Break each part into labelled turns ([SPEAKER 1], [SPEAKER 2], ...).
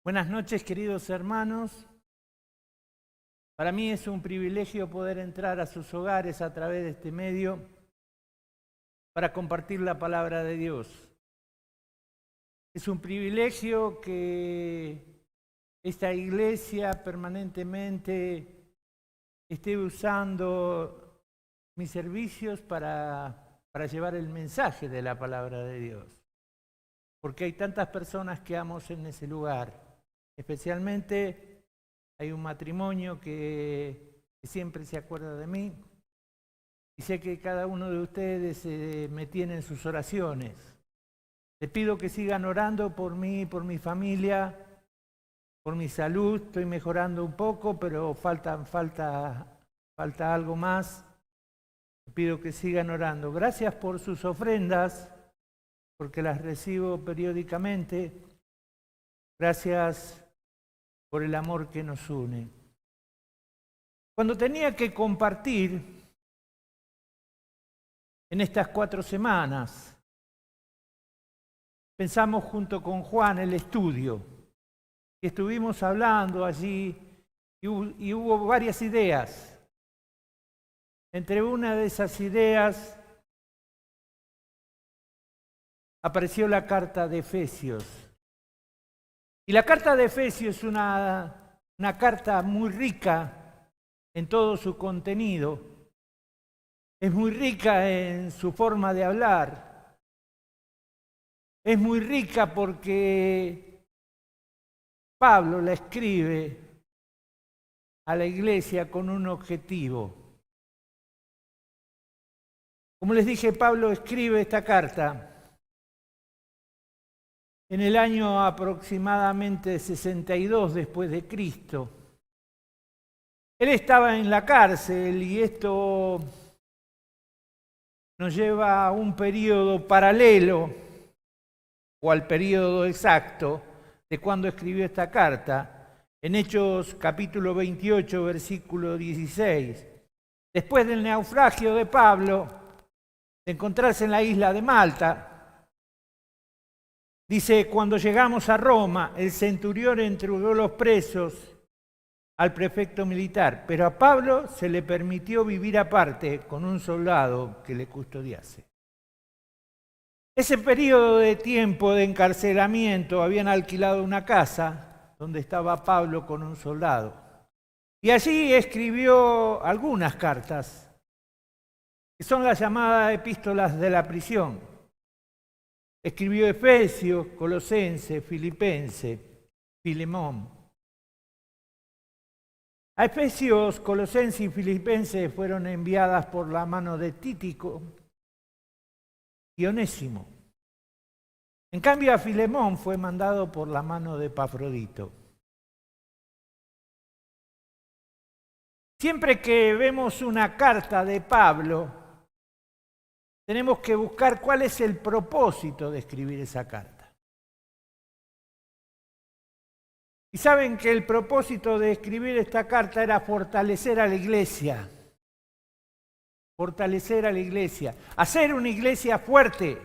[SPEAKER 1] Buenas noches, queridos hermanos. Para mí es un privilegio poder entrar a sus hogares a través de este medio para compartir la palabra de Dios. Es un privilegio que esta iglesia permanentemente esté usando mis servicios para llevar el mensaje de la palabra de Dios. Porque hay tantas personas que amo en ese lugar. Especialmente hay un matrimonio que siempre se acuerda de mí y sé que cada uno de ustedes me tiene en sus oraciones. Les pido que sigan orando por mí, por mi familia, por mi salud. Estoy mejorando un poco, pero falta algo más. Les pido que sigan orando. Gracias por sus ofrendas, porque las recibo periódicamente. Gracias por el amor que nos une. Cuando tenía que compartir en estas 4 semanas, pensamos junto con Juan el estudio, y estuvimos hablando allí y hubo varias ideas. Entre una de esas ideas apareció la carta de Efesios. Y la carta de Efesios es una carta muy rica en todo su contenido. Es muy rica en su forma de hablar. Es muy rica porque Pablo la escribe a la iglesia con un objetivo. Como les dije, Pablo escribe esta carta en el año aproximadamente 62 después de Cristo. Él estaba en la cárcel y esto nos lleva a un periodo paralelo o al periodo exacto de cuando escribió esta carta, en Hechos capítulo 28, versículo 16. Después del naufragio de Pablo, de encontrarse en la isla de Malta, dice, cuando llegamos a Roma, el centurión entregó los presos al prefecto militar, pero a Pablo se le permitió vivir aparte con un soldado que le custodiase. Ese periodo de tiempo de encarcelamiento habían alquilado una casa donde estaba Pablo con un soldado. Y allí escribió algunas cartas, que son las llamadas epístolas de la prisión. Escribió Efesios, Colosenses, Filipenses, Filemón. A Efesios, Colosenses y Filipenses fueron enviadas por la mano de Tíquico y Onésimo. En cambio, a Filemón fue mandado por la mano de Epafrodito. Siempre que vemos una carta de Pablo, tenemos que buscar cuál es el propósito de escribir esa carta. Y saben que el propósito de escribir esta carta era fortalecer a la iglesia. Fortalecer a la iglesia. Hacer una iglesia fuerte,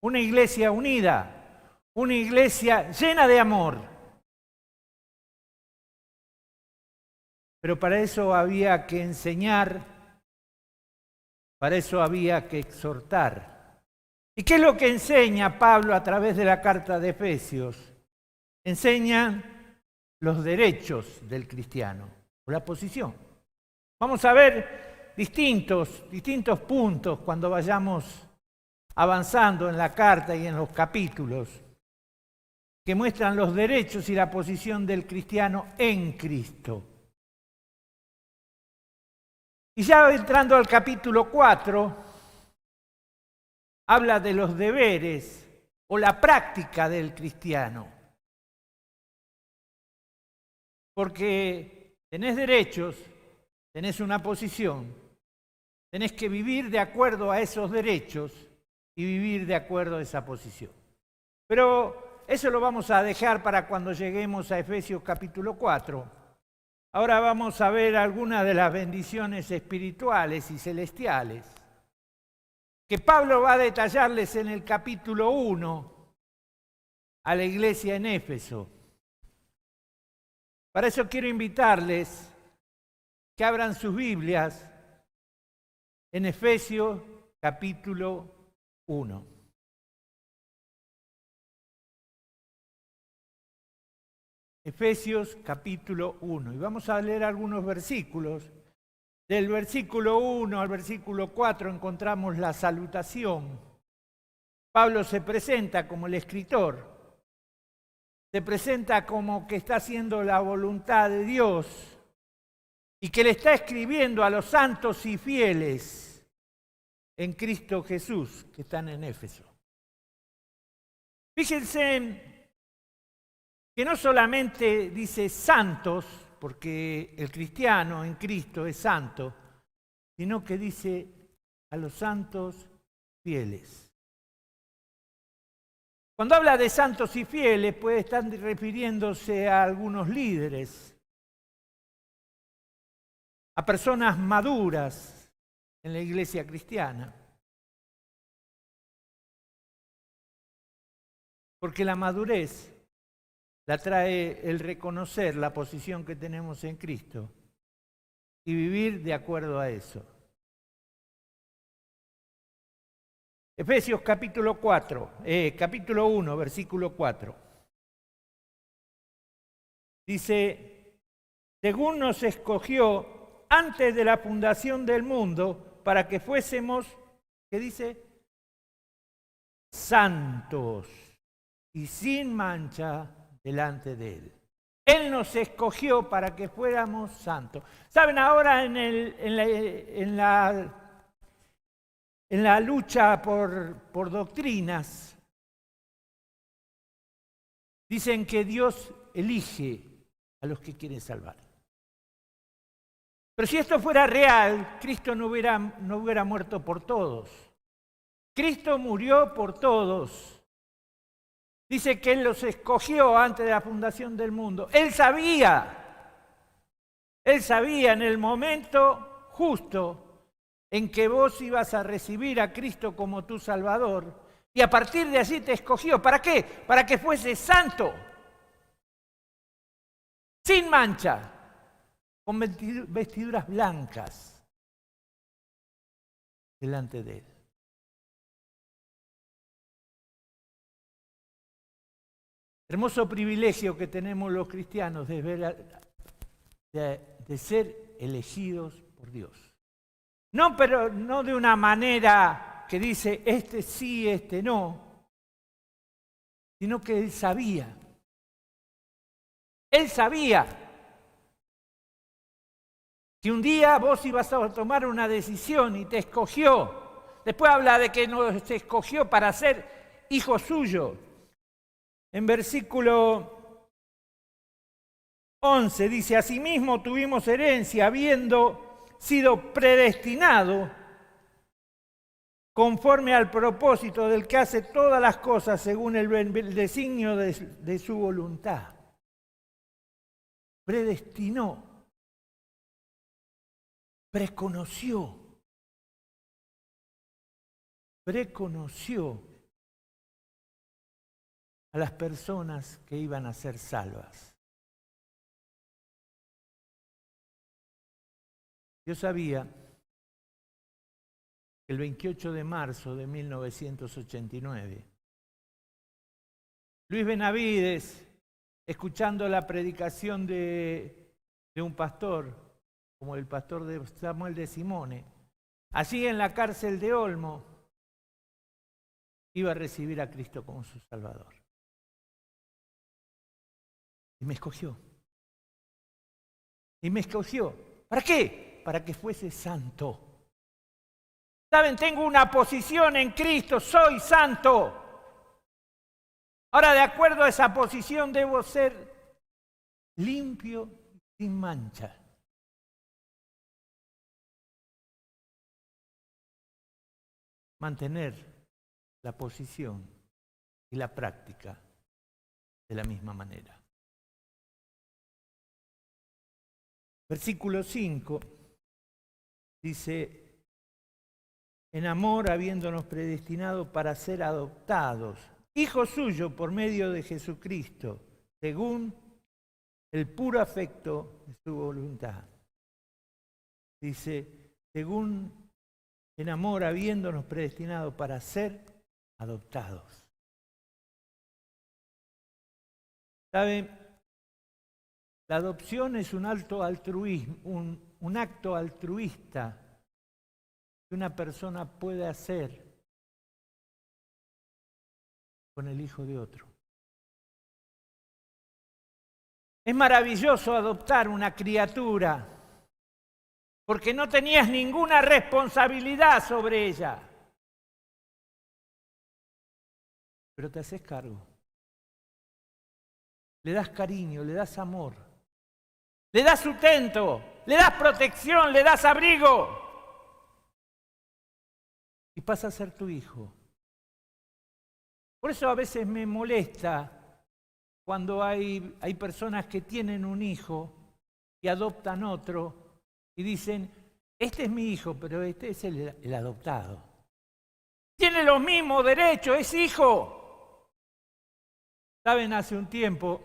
[SPEAKER 1] una iglesia unida, una iglesia llena de amor. Pero para eso había que enseñar. Para eso había que exhortar. ¿Y qué es lo que enseña Pablo a través de la carta de Efesios? Enseña los derechos del cristiano, o la posición. Vamos a ver distintos puntos cuando vayamos avanzando en la carta y en los capítulos que muestran los derechos y la posición del cristiano en Cristo. Y ya entrando al capítulo 4, habla de los deberes o la práctica del cristiano. Porque tenés derechos, tenés una posición, tenés que vivir de acuerdo a esos derechos y vivir de acuerdo a esa posición. Pero eso lo vamos a dejar para cuando lleguemos a Efesios capítulo 4. Ahora vamos a ver algunas de las bendiciones espirituales y celestiales que Pablo va a detallarles en el capítulo 1 a la iglesia en Éfeso. Para eso quiero invitarles que abran sus Biblias en Efesios capítulo 1. Efesios capítulo 1. Y vamos a leer algunos versículos. Del versículo 1 al versículo 4 encontramos la salutación. Pablo se presenta como el escritor. Se presenta como que está haciendo la voluntad de Dios y que le está escribiendo a los santos y fieles en Cristo Jesús que están en Éfeso. Fíjense que no solamente dice santos, porque el cristiano en Cristo es santo, sino que dice a los santos fieles. Cuando habla de santos y fieles, puede estar refiriéndose a algunos líderes, a personas maduras en la iglesia cristiana. Porque la madurez la trae el reconocer la posición que tenemos en Cristo y vivir de acuerdo a eso. Efesios capítulo 1, versículo 4. Dice, según nos escogió antes de la fundación del mundo para que fuésemos, ¿qué dice? Santos y sin mancha delante de Él. Él nos escogió para que fuéramos santos. Saben, ahora en la lucha por doctrinas, dicen que Dios elige a los que quiere salvar. Pero si esto fuera real, Cristo no hubiera muerto por todos. Cristo murió por todos. Dice que Él los escogió antes de la fundación del mundo. Él sabía en el momento justo en que vos ibas a recibir a Cristo como tu Salvador, y a partir de allí te escogió. ¿Para qué? Para que fuese santo, sin mancha, con vestiduras blancas delante de Él. Hermoso privilegio que tenemos los cristianos de ser elegidos por Dios. No, pero no de una manera que dice este sí, este no, sino que Él sabía. Él sabía que un día vos ibas a tomar una decisión y te escogió. Después habla de que nos escogió para ser hijos suyos. En versículo 11 dice, asimismo tuvimos herencia habiendo sido predestinado conforme al propósito del que hace todas las cosas según el designio de su voluntad. Predestinó, preconoció a las personas que iban a ser salvas. Yo sabía que el 28 de marzo de 1989, Luis Benavides, escuchando la predicación de un pastor, como el pastor de Samuel de Simone, allí en la cárcel de Olmo, iba a recibir a Cristo como su Salvador. Y me escogió. Y me escogió. ¿Para qué? Para que fuese santo. ¿Saben? Tengo una posición en Cristo, soy santo. Ahora, de acuerdo a esa posición, debo ser limpio y sin mancha. Mantener la posición y la práctica de la misma manera. Versículo 5 dice, en amor habiéndonos predestinado para ser adoptados, hijos suyos por medio de Jesucristo, según el puro afecto de su voluntad. Dice, según en amor habiéndonos predestinado para ser adoptados. ¿Saben? La adopción es un acto altruismo, un acto altruista que una persona puede hacer con el hijo de otro. Es maravilloso adoptar una criatura porque no tenías ninguna responsabilidad sobre ella. Pero te haces cargo. Le das cariño, le das amor, le das sustento, le das protección, le das abrigo. Y pasa a ser tu hijo. Por eso a veces me molesta cuando hay personas que tienen un hijo y adoptan otro y dicen, este es mi hijo, pero este es el adoptado. Tiene los mismos derechos, es hijo. Saben, hace un tiempo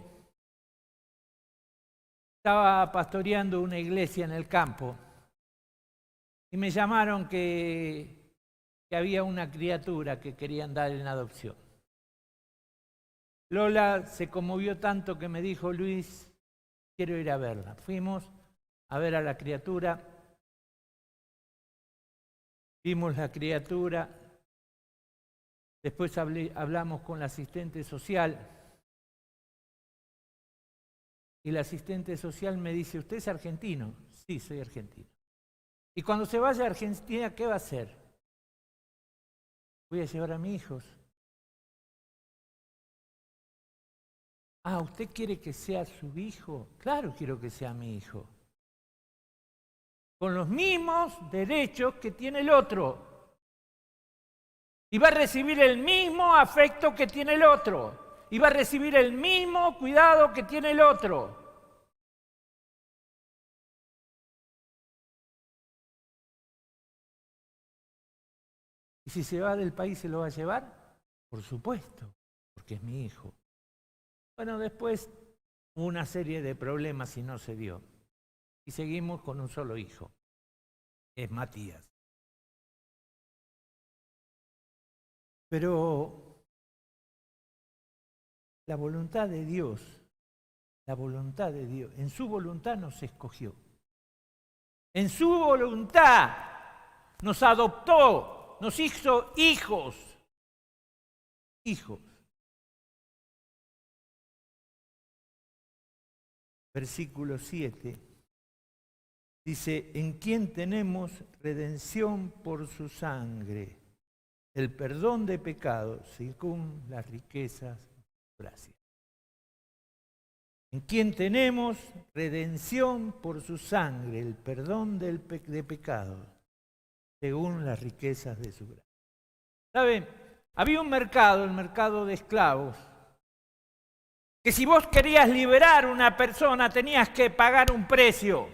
[SPEAKER 1] estaba pastoreando una iglesia en el campo y me llamaron que había una criatura que querían dar en adopción. Lola se conmovió tanto que me dijo, Luis, quiero ir a verla. Fuimos a ver a la criatura, vimos la criatura, después hablamos con la asistente social y la asistente social me dice, ¿usted es argentino? Sí, soy argentino. Y cuando se vaya a Argentina, ¿qué va a hacer? Voy a llevar a mis hijos. Ah, ¿usted quiere que sea su hijo? Claro, quiero que sea mi hijo. Con los mismos derechos que tiene el otro. Y va a recibir el mismo afecto que tiene el otro. Y va a recibir el mismo cuidado que tiene el otro. ¿Y si se va del país se lo va a llevar? Por supuesto, porque es mi hijo. Bueno, después hubo una serie de problemas y no se dio. Y seguimos con un solo hijo. Es Matías. Pero la voluntad de Dios, en su voluntad nos escogió. En su voluntad nos adoptó, nos hizo hijos. Hijos. Versículo 7, dice, en quien tenemos redención por su sangre, el perdón de pecados, según las riquezas de su gracia. En quien tenemos redención por su sangre, el perdón de pecados, según las riquezas de su gracia. ¿Saben? Había un mercado, el mercado de esclavos, que si vos querías liberar a una persona tenías que pagar un precio.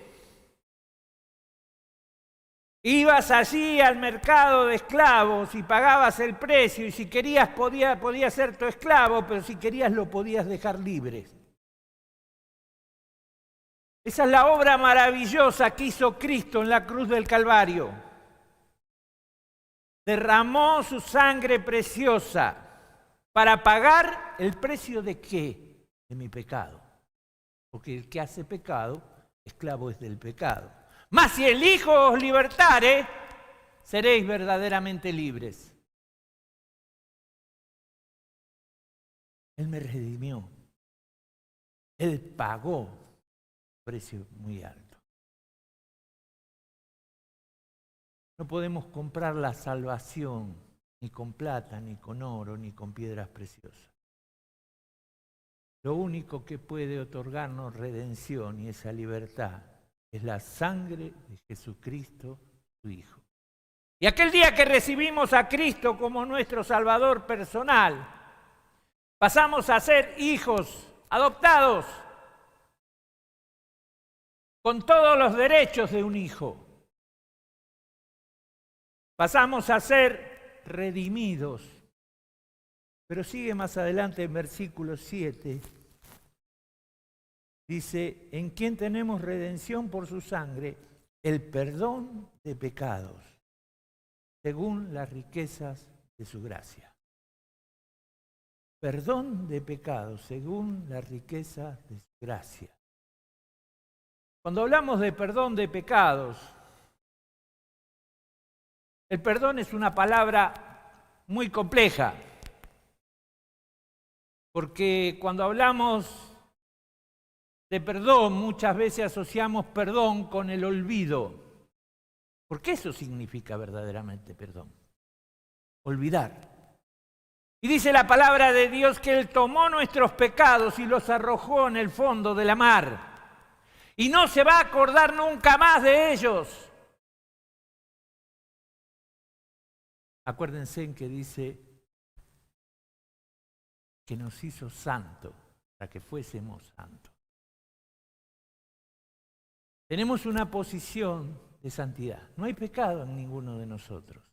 [SPEAKER 1] Ibas allí al mercado de esclavos y pagabas el precio y si querías podía ser tu esclavo, pero si querías lo podías dejar libre. Esa es la obra maravillosa que hizo Cristo en la cruz del Calvario. Derramó su sangre preciosa para pagar el precio ¿de qué? De mi pecado. Porque el que hace pecado, esclavo es del pecado. Mas si el Hijo os libertare, seréis verdaderamente libres. Él me redimió. Él pagó un precio muy alto. No podemos comprar la salvación ni con plata, ni con oro, ni con piedras preciosas. Lo único que puede otorgarnos redención y esa libertad es la sangre de Jesucristo, su Hijo. Y aquel día que recibimos a Cristo como nuestro Salvador personal, pasamos a ser hijos adoptados con todos los derechos de un hijo. Pasamos a ser redimidos. Pero sigue más adelante en versículo 7. dice, en quien tenemos redención por su sangre, el perdón de pecados, según las riquezas de su gracia. Perdón de pecados, según las riquezas de su gracia. Cuando hablamos de perdón de pecados, el perdón es una palabra muy compleja, porque cuando hablamos de perdón, muchas veces asociamos perdón con el olvido, porque eso significa verdaderamente perdón, olvidar. Y dice la palabra de Dios que Él tomó nuestros pecados y los arrojó en el fondo de la mar, y no se va a acordar nunca más de ellos. Acuérdense en que dice que nos hizo santos para que fuésemos santos. Tenemos una posición de santidad. No hay pecado en ninguno de nosotros.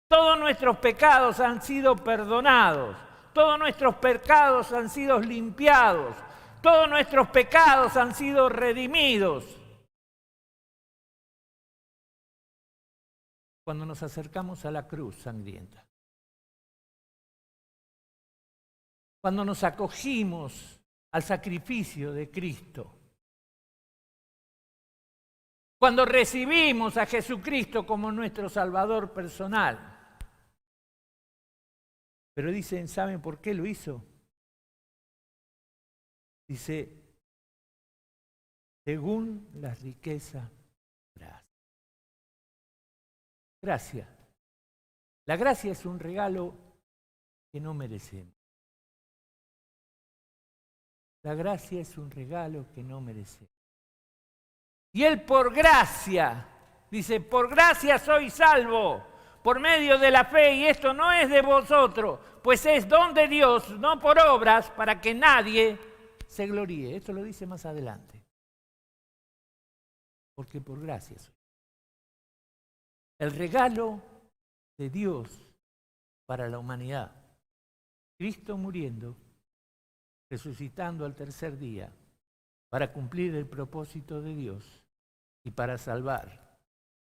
[SPEAKER 1] Todos nuestros pecados han sido perdonados. Todos nuestros pecados han sido limpiados. Todos nuestros pecados han sido redimidos. Cuando nos acercamos a la cruz sangrienta. Cuando nos acogimos al sacrificio de Cristo. Cuando recibimos a Jesucristo como nuestro Salvador personal. Pero dicen, ¿saben por qué lo hizo? Dice, según las riquezas, gracia. Gracia. La gracia es un regalo que no merecemos. La gracia es un regalo que no merecemos. Y Él por gracia, dice, por gracia soy salvo, por medio de la fe, y esto no es de vosotros, pues es don de Dios, no por obras, para que nadie se gloríe. Esto lo dice más adelante. Porque por gracia soy. El regalo de Dios para la humanidad. Cristo muriendo, resucitando al tercer día, para cumplir el propósito de Dios y para salvar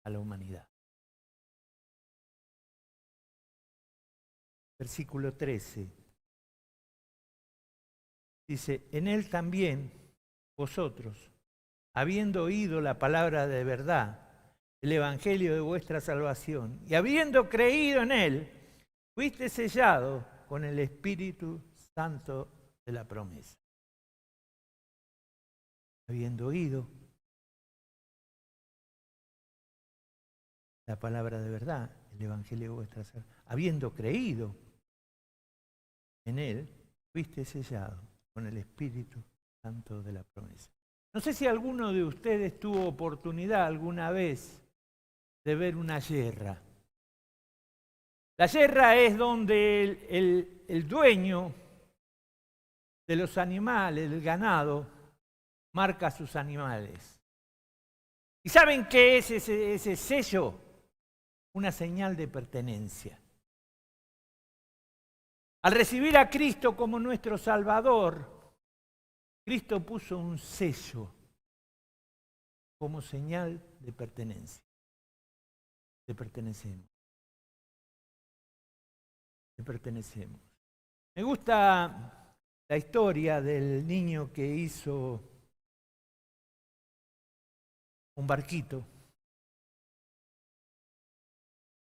[SPEAKER 1] a la humanidad. Versículo 13. Dice, en Él también vosotros, habiendo oído la palabra de verdad, el evangelio de vuestra salvación, y habiendo creído en Él, fuiste sellado con el Espíritu Santo de la promesa. Habiendo oído la palabra de verdad, el evangelio de vuestra salvación, habiendo creído en Él, fuiste sellado con el Espíritu Santo de la promesa. No sé si alguno de ustedes tuvo oportunidad alguna vez de ver una yerra. La yerra es donde el dueño de los animales, del ganado, marca a sus animales. ¿Y saben qué es ese sello? Una señal de pertenencia. Al recibir a Cristo como nuestro Salvador, Cristo puso un sello como señal de pertenencia. Le pertenecemos. Le pertenecemos. Me gusta la historia del niño que hizo un barquito.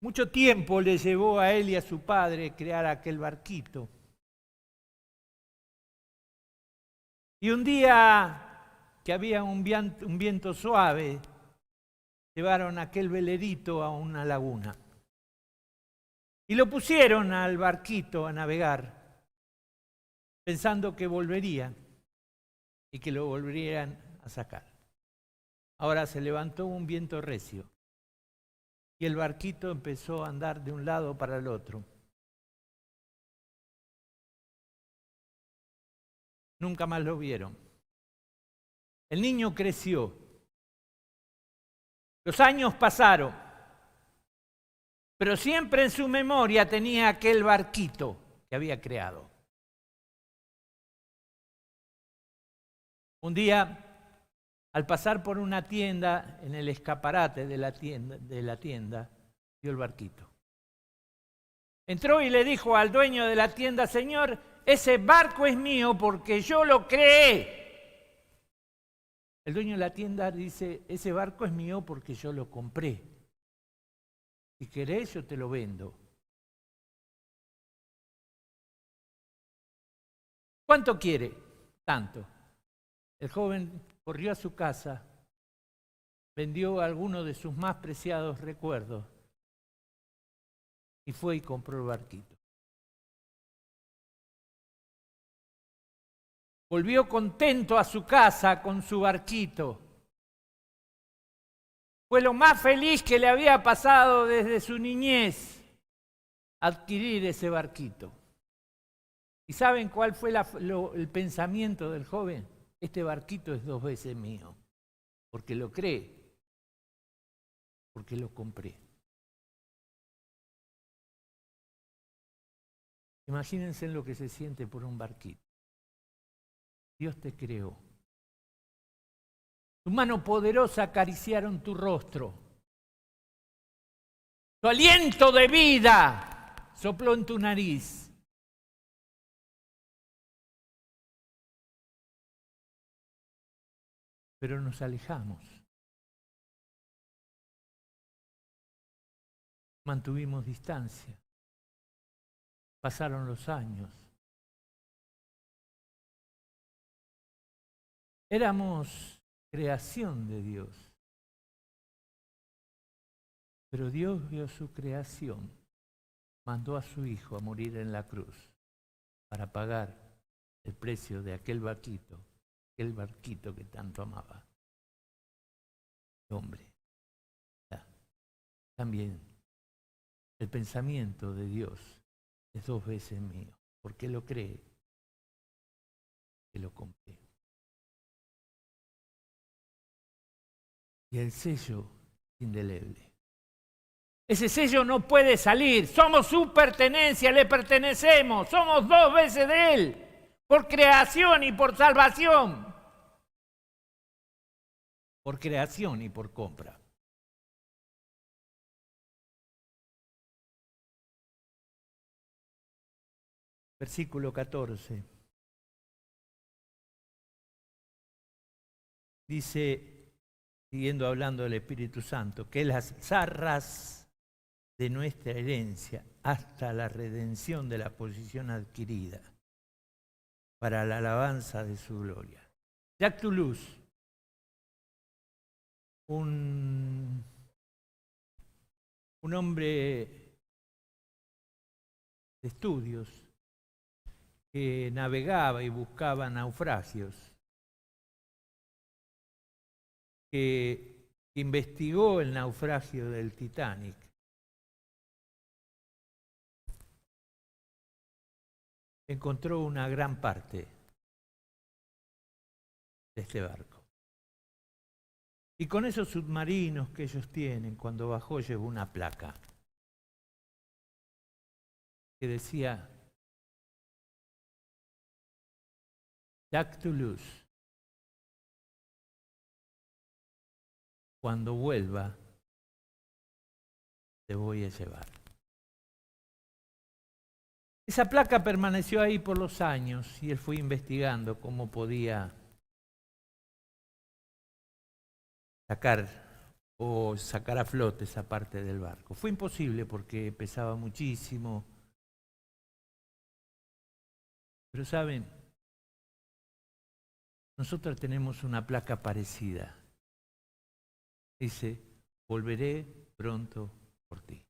[SPEAKER 1] Mucho tiempo le llevó a él y a su padre crear aquel barquito. Y un día que había un viento suave, llevaron aquel velerito a una laguna. Y lo pusieron al barquito a navegar, pensando que volvería y que lo volverían a sacar. Ahora se levantó un viento recio y el barquito empezó a andar de un lado para el otro. Nunca más lo vieron. El niño creció. Los años pasaron, pero siempre en su memoria tenía aquel barquito que había creado. Un día, al pasar por una tienda, en el escaparate de la tienda, vio el barquito. Entró y le dijo al dueño de la tienda: Señor, ese barco es mío porque yo lo creé. El dueño de la tienda dice: ese barco es mío porque yo lo compré. Si querés, yo te lo vendo. ¿Cuánto quiere? Tanto. El joven corrió a su casa, vendió algunos de sus más preciados recuerdos y fue y compró el barquito. Volvió contento a su casa con su barquito. Fue lo más feliz que le había pasado desde su niñez, adquirir ese barquito. ¿Y saben cuál fue el pensamiento del joven? Este barquito es 2 veces mío, porque lo cree, porque lo compré. Imagínense en lo que se siente por un barquito. Dios te creó. Tu mano poderosa acariciaron tu rostro. Tu aliento de vida sopló en tu nariz. Pero nos alejamos. Mantuvimos distancia. Pasaron los años. Éramos creación de Dios. Pero Dios vio su creación, mandó a su Hijo a morir en la cruz para pagar el precio de aquel barquito que tanto amaba. Hombre, también el pensamiento de Dios es 2 veces mío, porque lo cree, que lo compré. Y el sello indeleble. Ese sello no puede salir, somos su pertenencia, le pertenecemos, somos 2 veces de Él, por creación y por salvación, por creación y por compra. Versículo 14. Dice, siguiendo hablando del Espíritu Santo, que las zarras de nuestra herencia hasta la redención de la posición adquirida para la alabanza de su gloria. Jacques Toulouse, un hombre de estudios que navegaba y buscaba naufragios, que investigó el naufragio del Titanic, encontró una gran parte de este barco. Y con esos submarinos que ellos tienen, cuando bajó llevó una placa que decía: Jacques Toulouse, cuando vuelva te voy a llevar. Esa placa permaneció ahí por los años y él fue investigando cómo podía sacar a flote esa parte del barco. Fue imposible porque pesaba muchísimo. Pero saben, nosotros tenemos una placa parecida. Dice: volveré pronto por ti.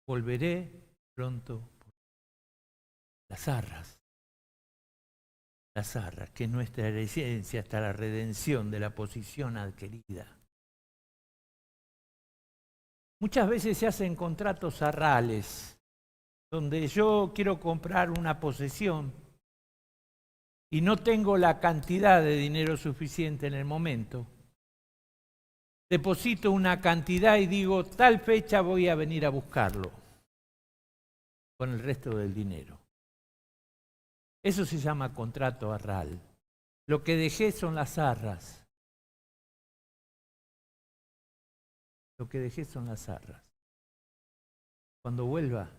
[SPEAKER 1] Volveré pronto por ti. Las arras, que es nuestra herencia hasta la redención de la posición adquirida. Muchas veces se hacen contratos arrales, donde yo quiero comprar una posesión y no tengo la cantidad de dinero suficiente en el momento. Deposito una cantidad y digo: tal fecha voy a venir a buscarlo, con el resto del dinero. Eso se llama contrato arral. Lo que dejé son las arras. Lo que dejé son las arras. Cuando vuelva,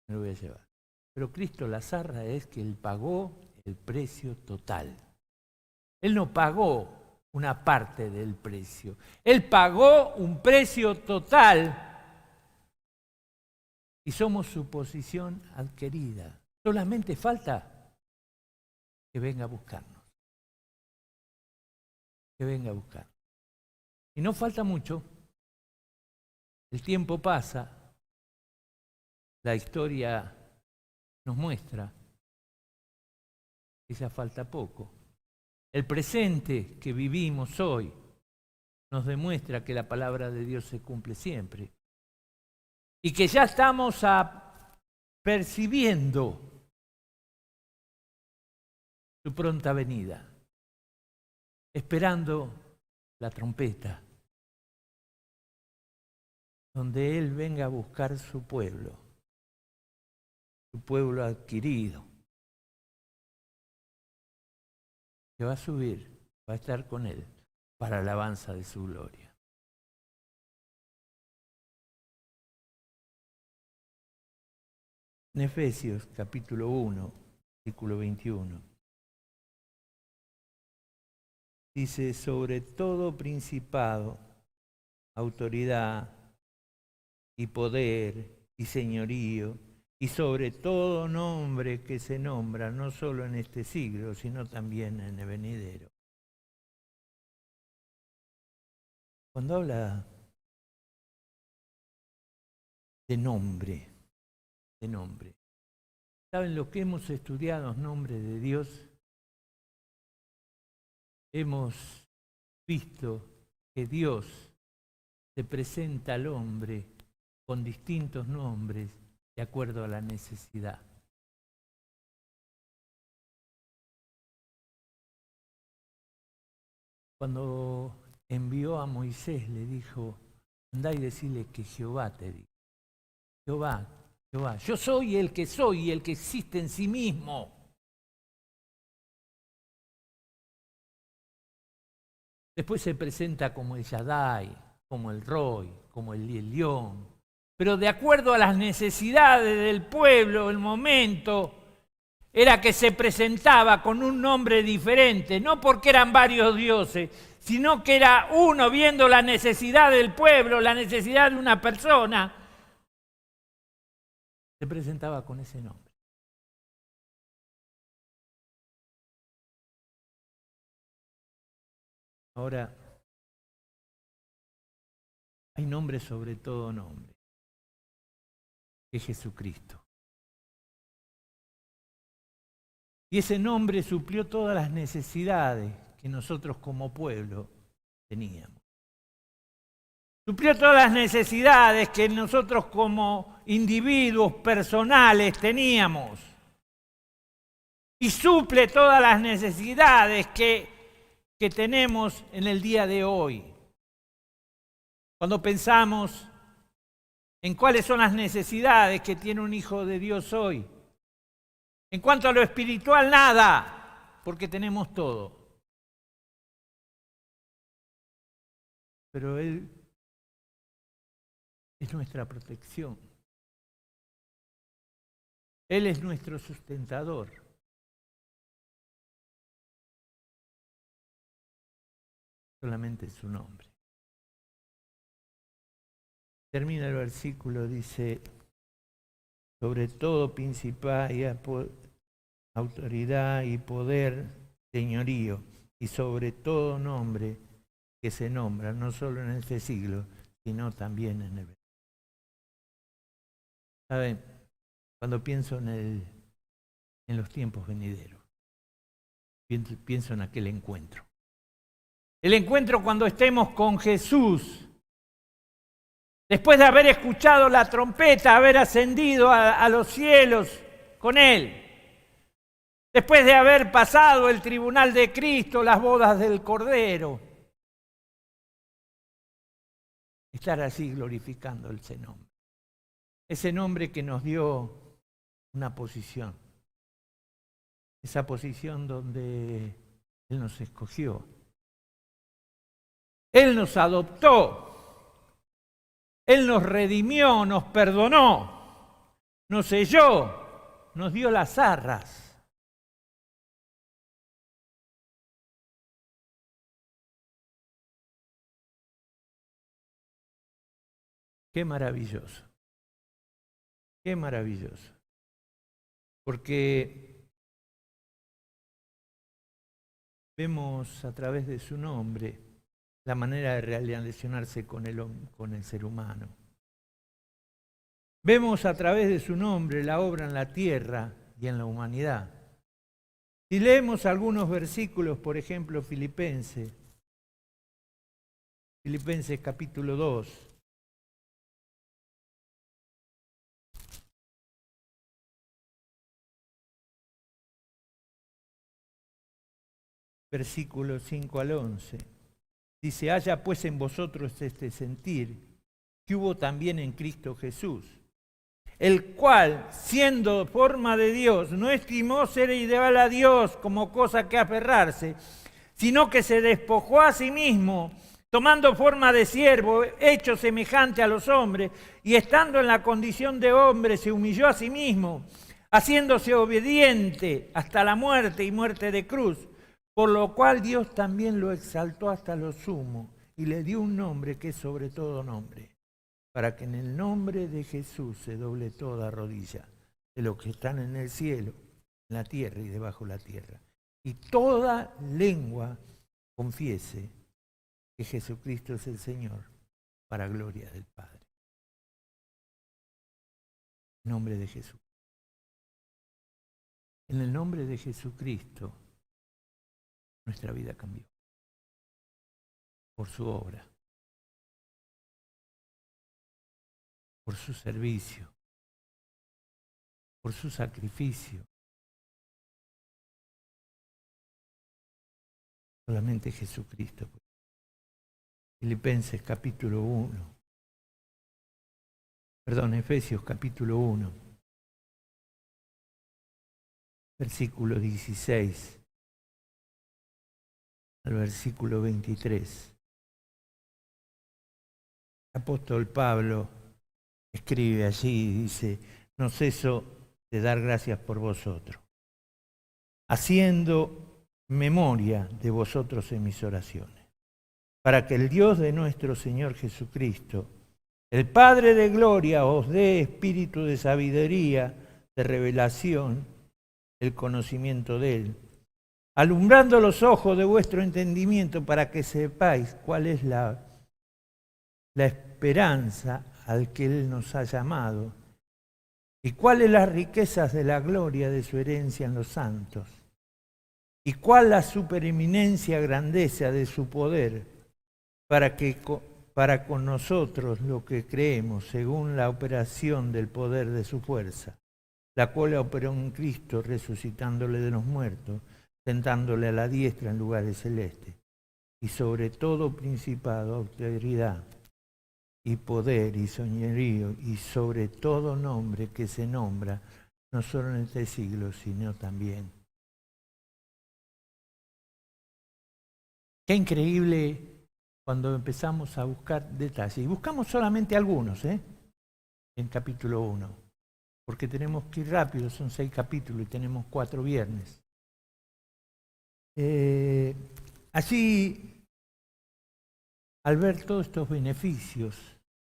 [SPEAKER 1] me lo voy a llevar. Pero Cristo, la arras es que Él pagó el precio total. Él no pagó una parte del precio. Él pagó un precio total y somos su posesión adquirida. Solamente falta que venga a buscarnos. Que venga a buscar. Y no falta mucho. El tiempo pasa. La historia nos muestra que ya falta poco. El presente que vivimos hoy nos demuestra que la palabra de Dios se cumple siempre. Y que ya estamos percibiendo su pronta venida, esperando la trompeta, donde Él venga a buscar su pueblo adquirido, que va a subir, va a estar con Él para alabanza de su gloria. En Efesios capítulo 1, versículo 21, dice: sobre todo principado, autoridad y poder y señorío, y sobre todo nombre que se nombra no solo en este siglo, sino también en el venidero. Cuando habla de nombre, ¿saben lo que hemos estudiado en nombre de Dios? Hemos visto que Dios se presenta al hombre con distintos nombres de acuerdo a la necesidad. Cuando envió a Moisés le dijo: andá y decirle que Jehová te dijo. Jehová, yo soy el que existe en sí mismo. Después se presenta como el Shaddai, como el Roy, como el Elyon. Pero de acuerdo a las necesidades del pueblo, el momento era que se presentaba con un nombre diferente, no porque eran varios dioses, sino que era uno viendo la necesidad del pueblo, la necesidad de una persona, se presentaba con ese nombre. Ahora, hay nombre sobre todo nombre, que es Jesucristo. Y ese nombre suplió todas las necesidades que nosotros como pueblo teníamos. Suplió todas las necesidades que nosotros como individuos personales teníamos. Y suple todas las necesidades que tenemos en el día de hoy. Cuando pensamos en cuáles son las necesidades que tiene un hijo de Dios hoy. En cuanto a lo espiritual, nada, porque tenemos todo. Pero Él es nuestra protección. Él es nuestro sustentador. Solamente su nombre. Termina el versículo, dice: sobre todo principal y autoridad y poder, señorío, y sobre todo nombre que se nombra, no solo en este siglo, sino también en el. ¿Saben? Cuando pienso en los tiempos venideros, pienso en aquel encuentro. El encuentro cuando estemos con Jesús, después de haber escuchado la trompeta, haber ascendido a los cielos con Él, después de haber pasado el tribunal de Cristo, las bodas del Cordero, estar así glorificando ese nombre que nos dio una posición, esa posición donde Él nos escogió. Él nos adoptó. Él nos redimió, nos perdonó, nos selló, nos dio las arras. Qué maravilloso. Qué maravilloso. Porque vemos a través de su nombre la manera de relacionarse con el ser humano. Vemos a través de su nombre la obra en la tierra y en la humanidad. Si leemos algunos versículos, por ejemplo, Filipenses capítulo 2, versículos 5 al 11. Dice, haya pues en vosotros este sentir que hubo también en Cristo Jesús, el cual, siendo forma de Dios, no estimó ser igual a Dios como cosa que aferrarse, sino que se despojó a sí mismo, tomando forma de siervo, hecho semejante a los hombres, y estando en la condición de hombre, se humilló a sí mismo, haciéndose obediente hasta la muerte y muerte de cruz, por lo cual Dios también lo exaltó hasta lo sumo y le dio un nombre que es sobre todo nombre, para que en el nombre de Jesús se doble toda rodilla de los que están en el cielo, en la tierra y debajo de la tierra, y toda lengua confiese que Jesucristo es el Señor, para gloria del Padre. En nombre de Jesús. En el nombre de Jesucristo, nuestra vida cambió por su obra, por su servicio, por su sacrificio. Solamente Jesucristo. Filipenses capítulo 1. Efesios capítulo 1. Versículo 16 al versículo 23. El apóstol Pablo escribe allí y dice, no ceso de dar gracias por vosotros, haciendo memoria de vosotros en mis oraciones, para que el Dios de nuestro Señor Jesucristo, el Padre de gloria, os dé espíritu de sabiduría, de revelación, el conocimiento de Él, alumbrando los ojos de vuestro entendimiento para que sepáis cuál es la esperanza al que Él nos ha llamado y cuáles las riquezas de la gloria de su herencia en los santos y cuál la supereminencia grandeza de su poder para con nosotros lo que creemos según la operación del poder de su fuerza, la cual operó en Cristo resucitándole de los muertos, sentándole a la diestra en lugares celestes, y sobre todo principado, autoridad y poder y señorío, y sobre todo nombre que se nombra, no solo en este siglo, sino también. Qué increíble cuando empezamos a buscar detalles. Y buscamos solamente algunos, en capítulo 1, porque tenemos que ir rápido, son 6 capítulos y tenemos 4 viernes. Allí, al ver todos estos beneficios,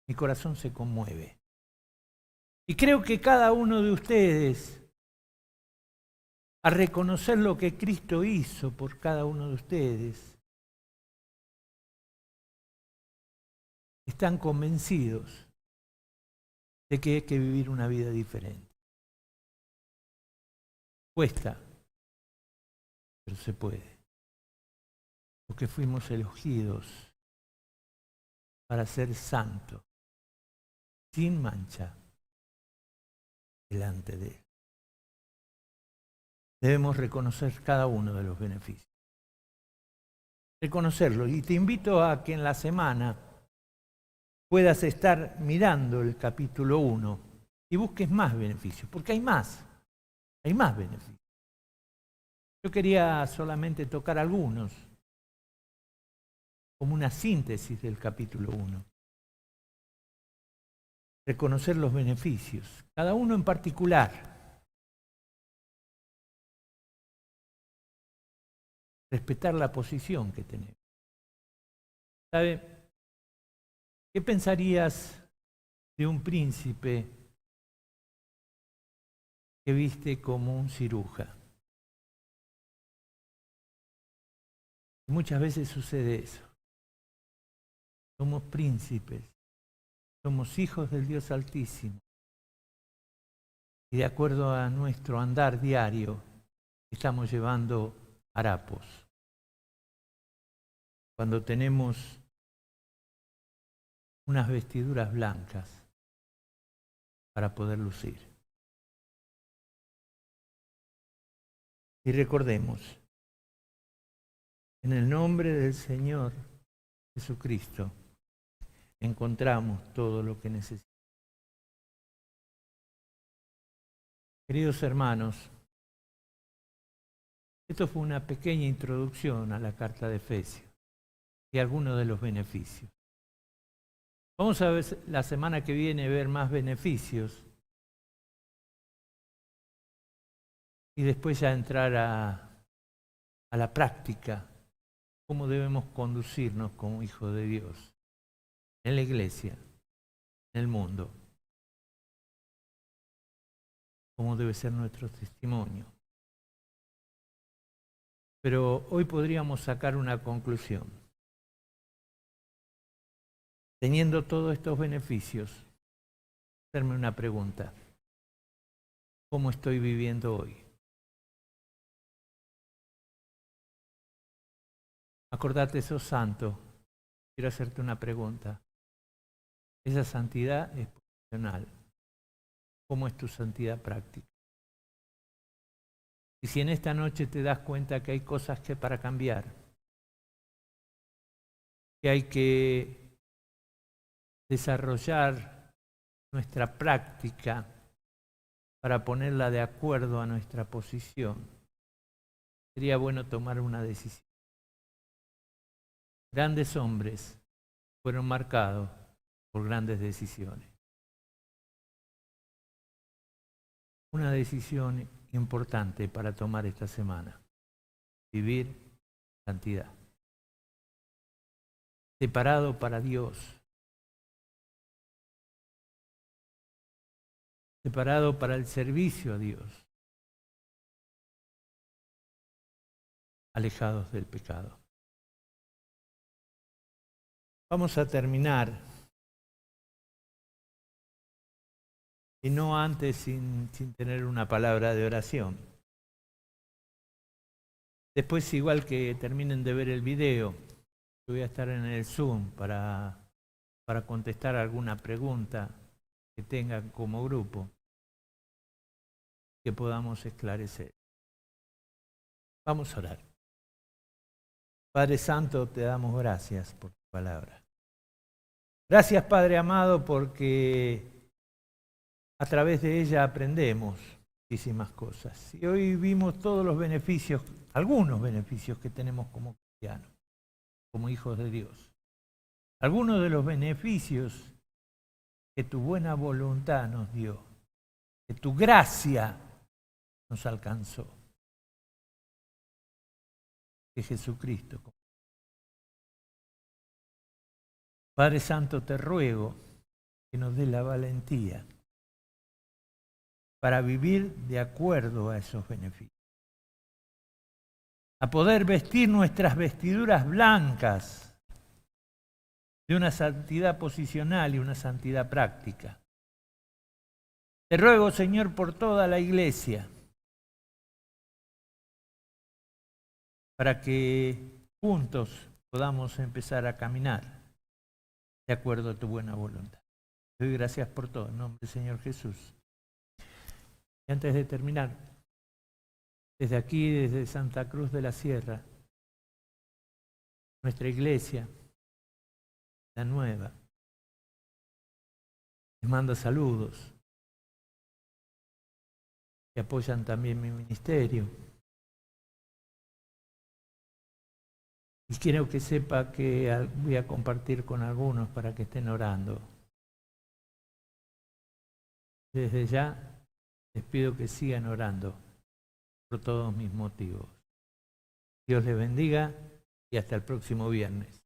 [SPEAKER 1] mi corazón se conmueve. Y creo que cada uno de ustedes, al reconocer lo que Cristo hizo por cada uno de ustedes, están convencidos de que hay que vivir una vida diferente. Cuesta, pero se puede. Porque fuimos elegidos para ser santos, sin mancha, delante de Él. Debemos reconocer cada uno de los beneficios. Reconocerlo. Y te invito a que en la semana puedas estar mirando el capítulo 1 y busques más beneficios, porque hay más beneficios. Yo quería solamente tocar algunos, como una síntesis del capítulo 1. Reconocer los beneficios, cada uno en particular. Respetar la posición que tenemos. ¿Sabe? ¿Qué pensarías de un príncipe que viste como un ciruja? Muchas veces sucede eso. Somos príncipes, somos hijos del Dios Altísimo. Y de acuerdo a nuestro andar diario, estamos llevando harapos. Cuando tenemos unas vestiduras blancas para poder lucir. Y recordemos, en el nombre del Señor Jesucristo, encontramos todo lo que necesitamos. Queridos hermanos, esto fue una pequeña introducción a la carta de Efesios y algunos de los beneficios. Vamos a ver la semana que viene ver más beneficios y después ya entrar a la práctica, cómo debemos conducirnos como hijos de Dios en la iglesia, en el mundo, cómo debe ser nuestro testimonio. Pero hoy podríamos sacar una conclusión. Teniendo todos estos beneficios, hacerme una pregunta. ¿Cómo estoy viviendo hoy? Acordate, sos santo. Quiero hacerte una pregunta. Esa santidad es profesional. ¿Cómo es tu santidad práctica? Y si en esta noche te das cuenta que hay cosas que para cambiar, que hay que desarrollar nuestra práctica para ponerla de acuerdo a nuestra posición, sería bueno tomar una decisión. Grandes hombres fueron marcados por grandes decisiones. Una decisión importante para tomar esta semana: vivir santidad. Separado para Dios. Separado para el servicio a Dios. Alejados del pecado. Vamos a terminar, y no antes sin tener una palabra de oración. Después, igual que terminen de ver el video, yo voy a estar en el Zoom para contestar alguna pregunta que tengan como grupo, que podamos esclarecer. Vamos a orar. Padre Santo, te damos gracias por tu palabra. Gracias, Padre amado, porque a través de ella aprendemos muchísimas cosas. Y hoy vimos todos los beneficios, algunos beneficios que tenemos como cristianos, como hijos de Dios. Algunos de los beneficios que tu buena voluntad nos dio, que tu gracia nos alcanzó, que Jesucristo. Padre Santo, te ruego que nos dé la valentía para vivir de acuerdo a esos beneficios. A poder vestir nuestras vestiduras blancas de una santidad posicional y una santidad práctica. Te ruego, Señor, por toda la iglesia, para que juntos podamos empezar a caminar de acuerdo a tu buena voluntad. Te doy gracias por todo, en nombre del Señor Jesús. Y antes de terminar, desde aquí, desde Santa Cruz de la Sierra, nuestra iglesia, la nueva, les manda saludos, que apoyan también mi ministerio. Y quiero que sepa que voy a compartir con algunos para que estén orando. Desde ya les pido que sigan orando por todos mis motivos. Dios les bendiga y hasta el próximo viernes.